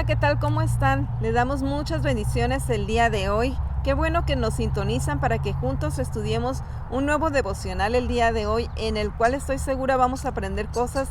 Hola, ¿qué tal? ¿Cómo están? Les damos muchas bendiciones el día de hoy. Qué bueno que nos sintonizan para que juntos estudiemos un nuevo devocional el día de hoy, en el cual estoy segura vamos a aprender cosas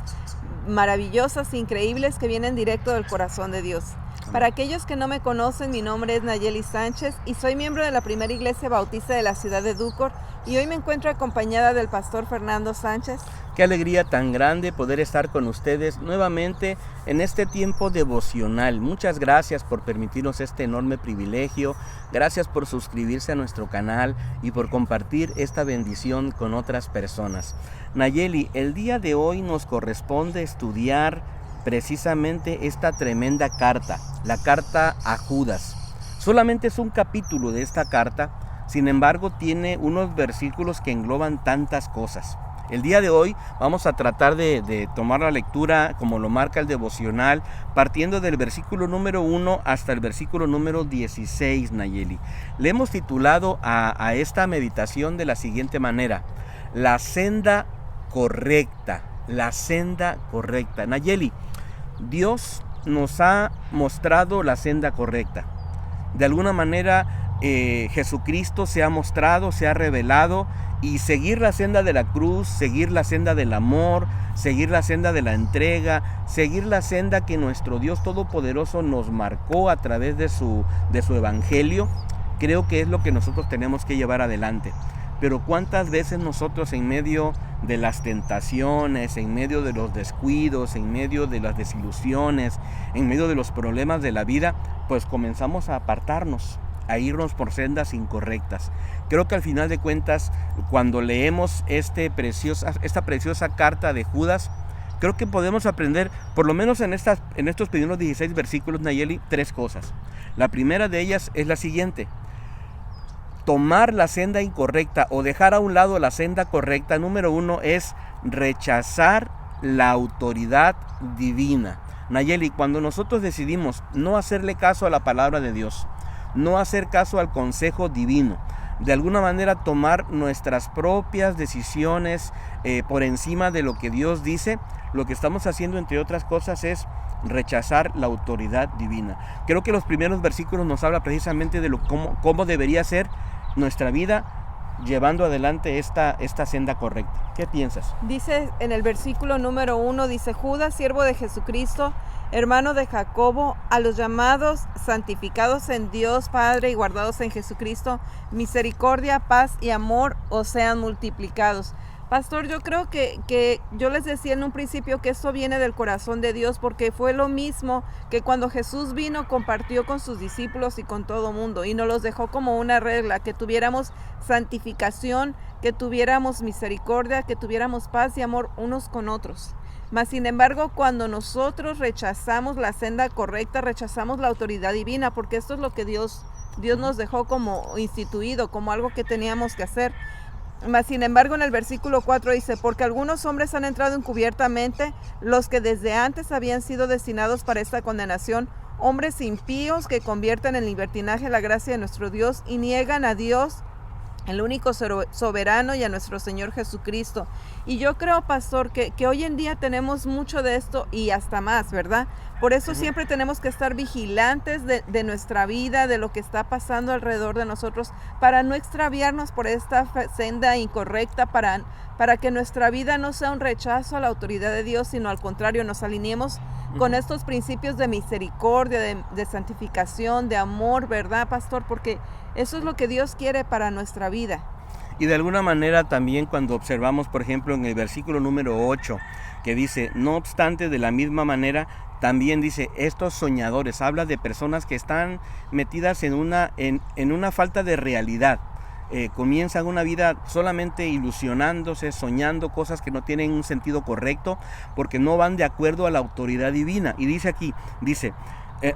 maravillosas, increíbles, que vienen directo del corazón de Dios. Para aquellos que no me conocen, mi nombre es Nayeli Sánchez y soy miembro de la Primera Iglesia Bautista de la ciudad de Dúcor, y hoy me encuentro acompañada del pastor Fernando Sánchez. Qué alegría tan grande poder estar con ustedes nuevamente en este tiempo devocional. Muchas gracias por permitirnos este enorme privilegio. Gracias por suscribirse a nuestro canal y por compartir esta bendición con otras personas. Nayeli, el día de hoy nos corresponde estudiar precisamente esta tremenda carta, la carta a Judas. Solamente es un capítulo de esta carta, sin embargo tiene unos versículos que engloban tantas cosas. El día de hoy vamos a tratar de tomar la lectura como lo marca el devocional, partiendo del versículo número 1 hasta el versículo número 16, Nayeli. Le hemos titulado a esta meditación de la siguiente manera: la senda correcta, la senda correcta. Nayeli, Dios nos ha mostrado la senda correcta. De alguna manera Jesucristo se ha mostrado, se ha revelado, y seguir la senda de la cruz, seguir la senda del amor, seguir la senda de la entrega, seguir la senda que nuestro Dios Todopoderoso nos marcó a través de su evangelio, creo que es lo que nosotros tenemos que llevar adelante. Pero cuántas veces nosotros, en medio de las tentaciones, en medio de los descuidos, en medio de las desilusiones, en medio de los problemas de la vida, pues comenzamos a apartarnos, a irnos por sendas incorrectas. Creo que al final de cuentas, cuando leemos esta preciosa carta de Judas, creo que podemos aprender, por lo menos en estos primeros 16 versículos, Nayeli, 3 cosas. La primera de ellas es la siguiente: tomar la senda incorrecta o dejar a un lado la senda correcta, número 1, es rechazar la autoridad divina. Nayeli, cuando nosotros decidimos no hacerle caso a la palabra de Dios, no hacer caso al consejo divino, de alguna manera tomar nuestras propias decisiones por encima de lo que Dios dice, lo que estamos haciendo, entre otras cosas, es rechazar la autoridad divina. Creo que los primeros versículos nos habla precisamente de cómo debería ser nuestra vida llevando adelante esta senda correcta. ¿Qué piensas? Dice en el versículo número 1, dice: Judas, siervo de Jesucristo, hermano de Jacobo, a los llamados, santificados en Dios Padre y guardados en Jesucristo, misericordia, paz y amor os sean multiplicados. Pastor, yo creo que yo les decía en un principio que esto viene del corazón de Dios, porque fue lo mismo que cuando Jesús vino, compartió con sus discípulos y con todo mundo, y nos los dejó como una regla: que tuviéramos santificación, que tuviéramos misericordia, que tuviéramos paz y amor unos con otros. Mas, sin embargo, cuando nosotros rechazamos la senda correcta, rechazamos la autoridad divina, porque esto es lo que Dios nos dejó como instituido, como algo que teníamos que hacer. Mas, sin embargo, en el versículo 4 dice: porque algunos hombres han entrado encubiertamente, los que desde antes habían sido destinados para esta condenación, hombres impíos que convierten en libertinaje la gracia de nuestro Dios y niegan a Dios, el único soberano, y a nuestro Señor Jesucristo. Y yo creo, pastor, que hoy en día tenemos mucho de esto y hasta más, ¿verdad? Por eso siempre tenemos que estar vigilantes de nuestra vida, de lo que está pasando alrededor de nosotros, para no extraviarnos por esta senda incorrecta, para que nuestra vida no sea un rechazo a la autoridad de Dios, sino al contrario, nos alineemos con estos principios de misericordia, de santificación, de amor, ¿verdad, pastor? Porque eso es lo que Dios quiere para nuestra vida. Y de alguna manera también, cuando observamos, por ejemplo, en el versículo número 8, que dice: no obstante, de la misma manera, también dice, estos soñadores, habla de personas que están metidas en una falta de realidad. Comienzan una vida solamente ilusionándose, soñando cosas que no tienen un sentido correcto, porque no van de acuerdo a la autoridad divina. Y dice aquí,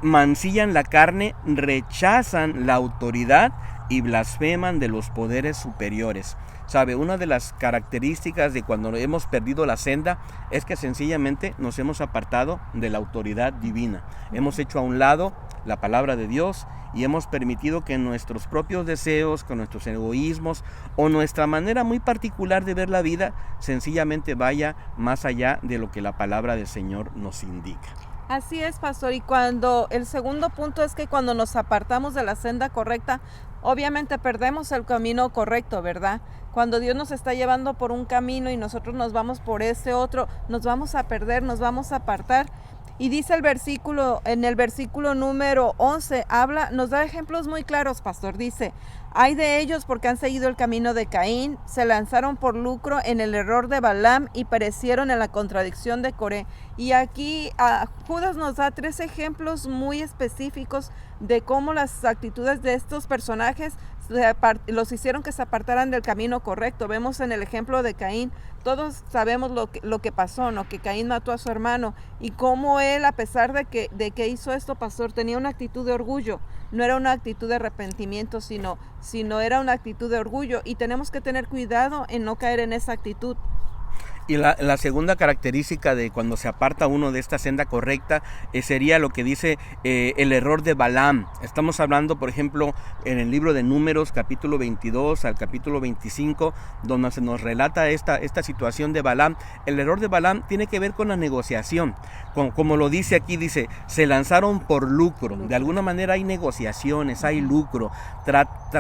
mancillan la carne, rechazan la autoridad y blasfeman de los poderes superiores. ¿Sabe? Una de las características de cuando hemos perdido la senda es que sencillamente nos hemos apartado de la autoridad divina. Hemos hecho a un lado la palabra de Dios y hemos permitido que nuestros propios deseos, con nuestros egoísmos o nuestra manera muy particular de ver la vida, sencillamente vaya más allá de lo que la palabra del Señor nos indica. Así es, pastor. Y cuando el segundo punto es que cuando nos apartamos de la senda correcta, obviamente perdemos el camino correcto, ¿verdad? Cuando Dios nos está llevando por un camino y nosotros nos vamos por ese otro, nos vamos a perder, nos vamos a apartar. Y dice el versículo, en el versículo número 11, nos da ejemplos muy claros, pastor. Dice: hay de ellos porque han seguido el camino de Caín, se lanzaron por lucro en el error de Balaam y perecieron en la contradicción de Coré. Y aquí Judas nos da 3 ejemplos muy específicos de cómo las actitudes de estos personajes los hicieron que se apartaran del camino correcto. Vemos en el ejemplo de Caín, todos sabemos lo que pasó, ¿no? Que Caín mató a su hermano y cómo él, a pesar de que hizo esto, pastor, tenía una actitud de orgullo. No era una actitud de arrepentimiento, sino era una actitud de orgullo, y tenemos que tener cuidado en no caer en esa actitud. Y la segunda característica de cuando se aparta uno de esta senda correcta sería lo que dice el error de Balaam. Estamos hablando, por ejemplo, en el libro de Números, capítulo 22 al capítulo 25, donde se nos relata esta situación de Balaam. El error de Balaam tiene que ver con la negociación. Como lo dice aquí, dice, se lanzaron por lucro. De alguna manera hay negociaciones, hay lucro.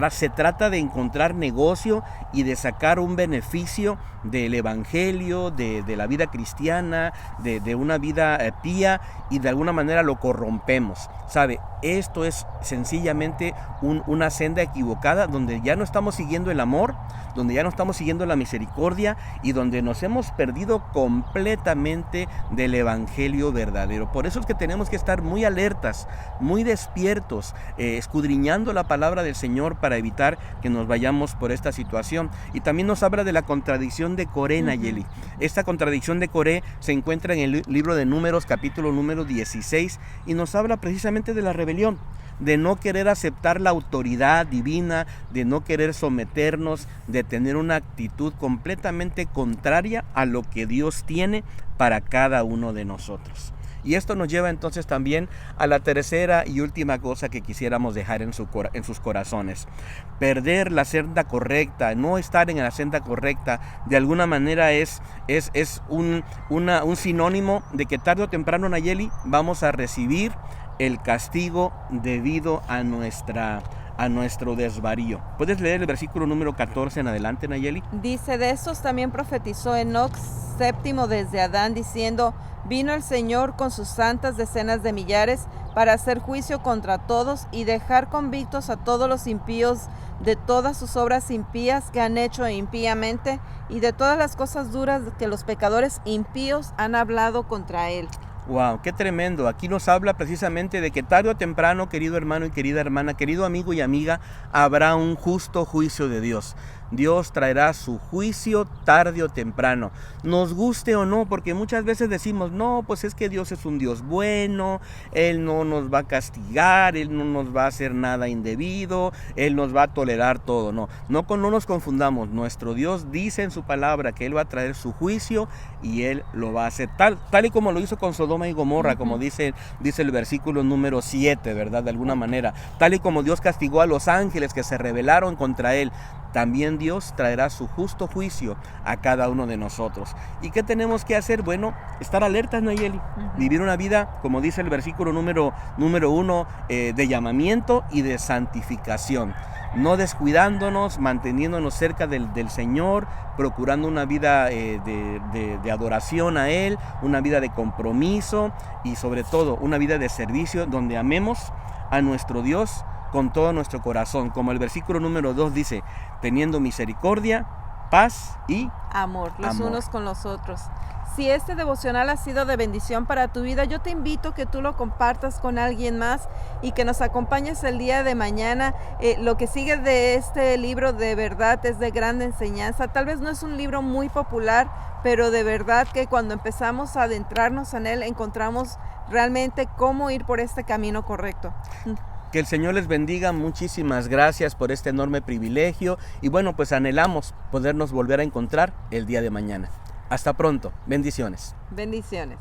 Se trata de encontrar negocio y de sacar un beneficio del evangelio, de la vida cristiana, de una vida pía, y de alguna manera lo corrompemos. ¿Sabe? Esto es sencillamente una senda equivocada, donde ya no estamos siguiendo el amor, donde ya no estamos siguiendo la misericordia, y donde nos hemos perdido completamente del evangelio verdadero. Por eso es que tenemos que estar muy alertas, muy despiertos, escudriñando la palabra del Señor para evitar que nos vayamos por esta situación. Y también nos habla de la contradicción de Coré, Nayeli. Esta contradicción de Coré se encuentra en el libro de Números, capítulo número 16, y nos habla precisamente de la rebelión, de no querer aceptar la autoridad divina, de no querer someternos, de tener una actitud completamente contraria a lo que Dios tiene para cada uno de nosotros. Y esto nos lleva entonces también a la tercera y última cosa que quisiéramos dejar en sus corazones. Perder la senda correcta, no estar en la senda correcta, de alguna manera es un sinónimo de que tarde o temprano, Nayeli, vamos a recibir el castigo debido a nuestro desvarío. ¿Puedes leer el versículo número 14 en adelante, Nayeli? Dice: de estos también profetizó Enoc, séptimo desde Adán, diciendo: vino el Señor con sus santas decenas de millares para hacer juicio contra todos y dejar convictos a todos los impíos de todas sus obras impías que han hecho impíamente, y de todas las cosas duras que los pecadores impíos han hablado contra él. Wow, qué tremendo. Aquí nos habla precisamente de que tarde o temprano, querido hermano y querida hermana, querido amigo y amiga, habrá un justo juicio de Dios. Dios traerá su juicio tarde o temprano, nos guste o no, porque muchas veces decimos, no, pues es que Dios es un Dios bueno, Él no nos va a castigar, Él no nos va a hacer nada indebido, Él nos va a tolerar todo. No nos confundamos, nuestro Dios dice en su palabra que Él va a traer su juicio y Él lo va a hacer tal y como lo hizo con Sodoma y Gomorra, como dice el versículo número 7, ¿verdad? De alguna manera, tal y como Dios castigó a los ángeles que se rebelaron contra Él, también Dios traerá su justo juicio a cada uno de nosotros. ¿Y qué tenemos que hacer? Bueno, estar alertas, Nayeli. Vivir una vida, como dice el versículo número 1, de llamamiento y de santificación. No descuidándonos, manteniéndonos cerca del Señor, procurando una vida de adoración a Él, una vida de compromiso y sobre todo una vida de servicio donde amemos a nuestro Dios con todo nuestro corazón, como el versículo número 2 dice, teniendo misericordia, paz y amor los unos con los otros. Si este devocional ha sido de bendición para tu vida, yo te invito que tú lo compartas con alguien más y que nos acompañes el día de mañana. Lo que sigue de este libro de verdad es de gran enseñanza. Tal vez no es un libro muy popular, pero de verdad que cuando empezamos a adentrarnos en él, encontramos realmente cómo ir por este camino correcto. Que el Señor les bendiga, muchísimas gracias por este enorme privilegio y bueno, pues anhelamos podernos volver a encontrar el día de mañana. Hasta pronto, bendiciones. Bendiciones.